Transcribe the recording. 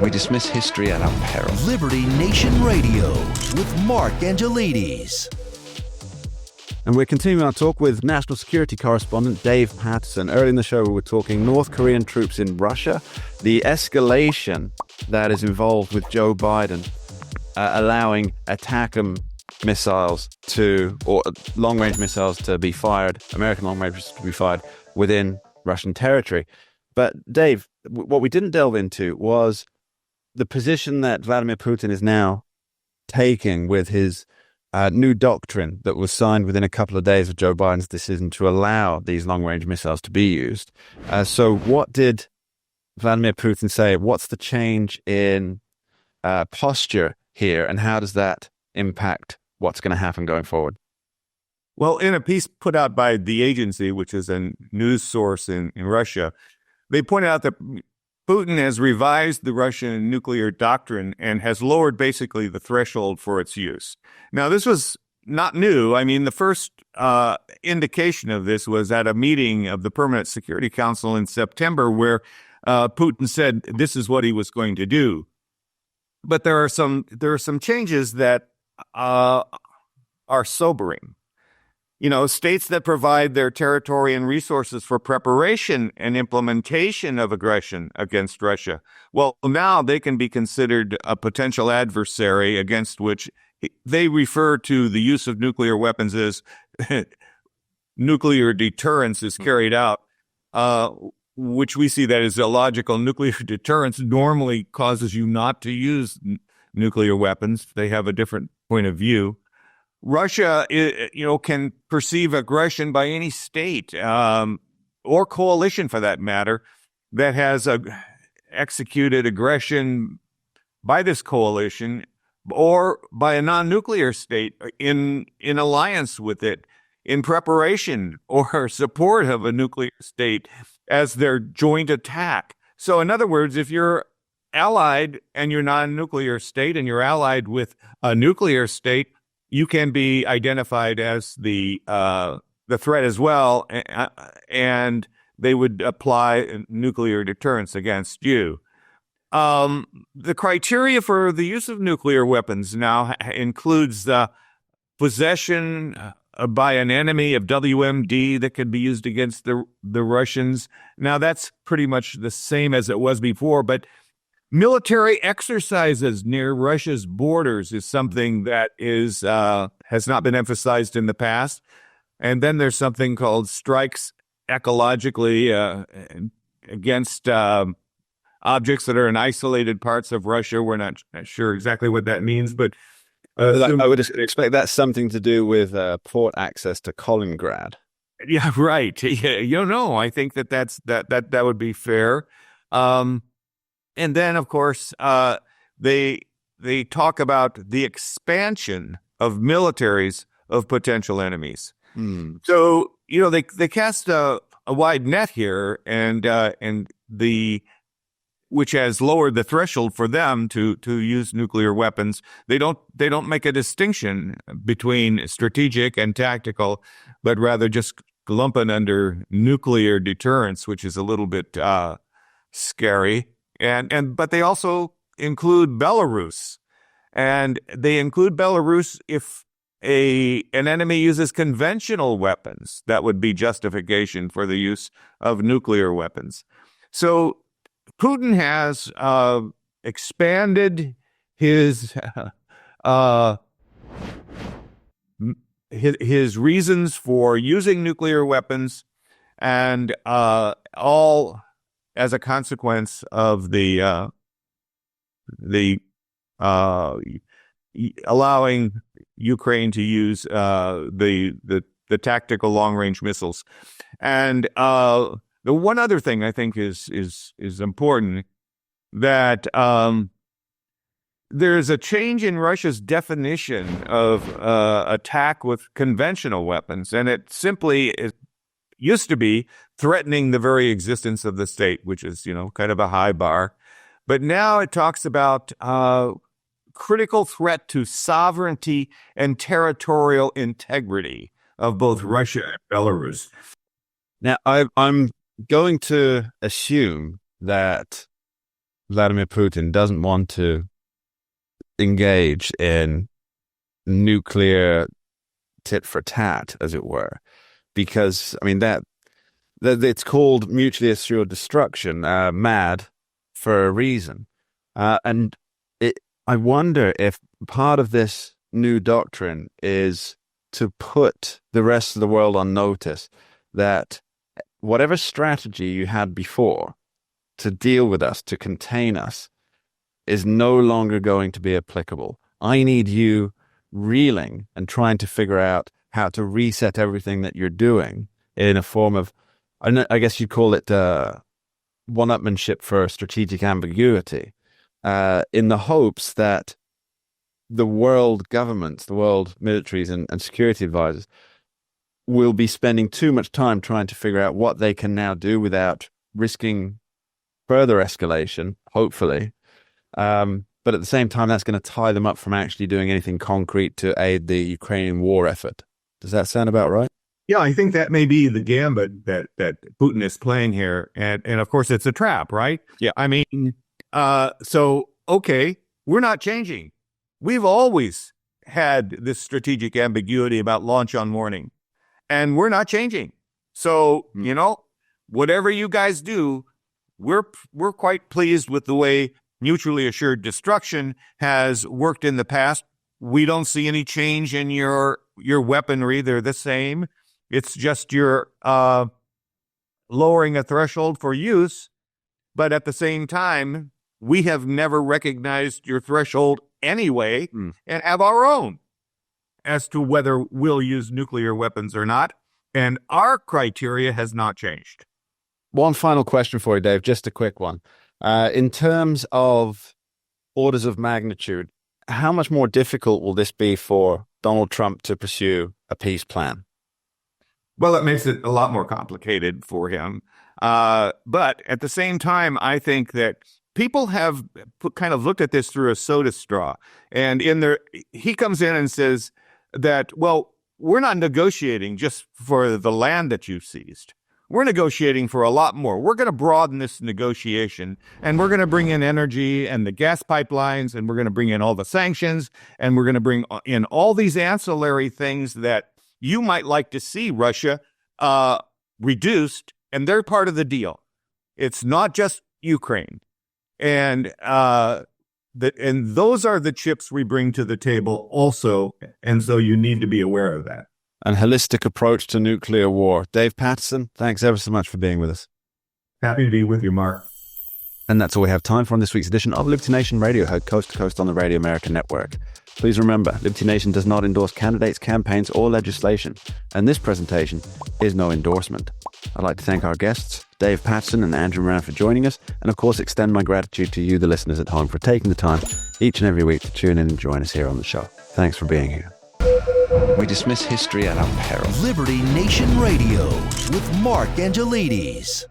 We dismiss history at our peril. Liberty Nation Radio with Mark Angelides. And we're continuing our talk with national security correspondent Dave Patterson. Early in the show, we were talking North Korean troops in Russia, the escalation that is involved with Joe Biden allowing ATACMS missiles or long-range missiles to be fired, American long-range missiles to be fired within Russian territory. But Dave, what we didn't delve into was the position that Vladimir Putin is now taking with his new doctrine that was signed within a couple of days of Joe Biden's decision to allow these long-range missiles to be used. So what did Vladimir Putin say? What's the change in posture here, and how does that impact what's going to happen going forward? Well, in a piece put out by the agency, which is a news source in Russia, they point out that Putin has revised the Russian nuclear doctrine and has lowered basically the threshold for its use. Now, this was not new. I mean, the first indication of this was at a meeting of the Permanent Security Council in September, where Putin said this is what he was going to do. But there are some changes that are sobering. You know, states that provide their territory and resources for preparation and implementation of aggression against Russia, well, now they can be considered a potential adversary against which they refer to the use of nuclear weapons as nuclear deterrence is carried out, which we see that as illogical. Nuclear deterrence normally causes you not to use nuclear weapons. They have a different point of view. Russia, can perceive aggression by any state or coalition, for that matter, that has executed aggression by this coalition or by a non-nuclear state in alliance with it, in preparation or support of a nuclear state as their joint attack. So, in other words, if you're allied and you're not a nuclear state and you're allied with a nuclear state, you can be identified as the threat as well, and they would apply nuclear deterrence against you. The criteria for the use of nuclear weapons now includes the possession by an enemy of WMD that could be used against the Russians. Now, that's pretty much the same as it was before, but military exercises near Russia's borders is something that has not been emphasized in the past. And then there's something called strikes ecologically against objects that are in isolated parts of Russia. We're not sure exactly what that means, but I would expect that's something to do with port access to Kaliningrad. Yeah, right. Yeah, I think that would be fair. And then, of course, they talk about the expansion of militaries of potential enemies. So, they cast a wide net here, and which has lowered the threshold for them to use nuclear weapons. They don't make a distinction between strategic and tactical, but rather just lump it under nuclear deterrence, which is a little bit scary. But they also include Belarus, and they include Belarus if an enemy uses conventional weapons. That would be justification for the use of nuclear weapons. So Putin has expanded his reasons for using nuclear weapons, and all as a consequence of the allowing Ukraine to use the tactical long-range missiles. And the one other thing I think is important, that there's a change in Russia's definition of attack with conventional weapons, and it simply used to be threatening the very existence of the state, which is, kind of a high bar. But now it talks about critical threat to sovereignty and territorial integrity of both Russia and Belarus. Now, I'm going to assume that Vladimir Putin doesn't want to engage in nuclear tit for tat, as it were, because I mean that it's called mutually assured destruction, MAD, for a reason, and I wonder if part of this new doctrine is to put the rest of the world on notice that whatever strategy you had before to deal with us, to contain us, is no longer going to be applicable. I need you reeling and trying to figure out how to reset everything that you're doing in a form of, I guess you'd call it one-upmanship for strategic ambiguity, in the hopes that the world governments, the world militaries and security advisors will be spending too much time trying to figure out what they can now do without risking further escalation, hopefully. But at the same time, that's going to tie them up from actually doing anything concrete to aid the Ukrainian war effort. Does that sound about right? Yeah, I think that may be the gambit that Putin is playing here. And of course, it's a trap, right? Yeah. I mean, okay, we're not changing. We've always had this strategic ambiguity about launch on warning, and we're not changing. So, whatever you guys do, we're quite pleased with the way mutually assured destruction has worked in the past. We don't see any change in your weaponry. They're the same. It's just you're lowering a threshold for use, but at the same time, we have never recognized your threshold anyway and have our own as to whether we'll use nuclear weapons or not. And our criteria has not changed. One final question for you, Dave, just a quick one. In terms of orders of magnitude, how much more difficult will this be for Donald Trump to pursue a peace plan? Well, it makes it a lot more complicated for him. But at the same time, I think that people have kind of looked at this through a soda straw. And he comes in and says that, well, we're not negotiating just for the land that you've seized. We're negotiating for a lot more. We're going to broaden this negotiation, and we're going to bring in energy and the gas pipelines, and we're going to bring in all the sanctions, and we're going to bring in all these ancillary things that you might like to see Russia reduced, and they're part of the deal. It's not just Ukraine. And those are the chips we bring to the table also, and so you need to be aware of that. An holistic approach to nuclear war. Dave Patterson, thanks ever so much for being with us. Happy to be with you, Mark. And that's all we have time for on this week's edition of Liberty Nation Radio, heard coast to coast on the Radio America Network. Please remember, Liberty Nation does not endorse candidates, campaigns, or legislation, and this presentation is no endorsement. I'd like to thank our guests, Dave Patterson and Andrew Moran, for joining us, and of course extend my gratitude to you, the listeners at home, for taking the time each and every week to tune in and join us here on the show. Thanks for being here. We dismiss history at our peril. Liberty Nation Radio with Mark Angelides.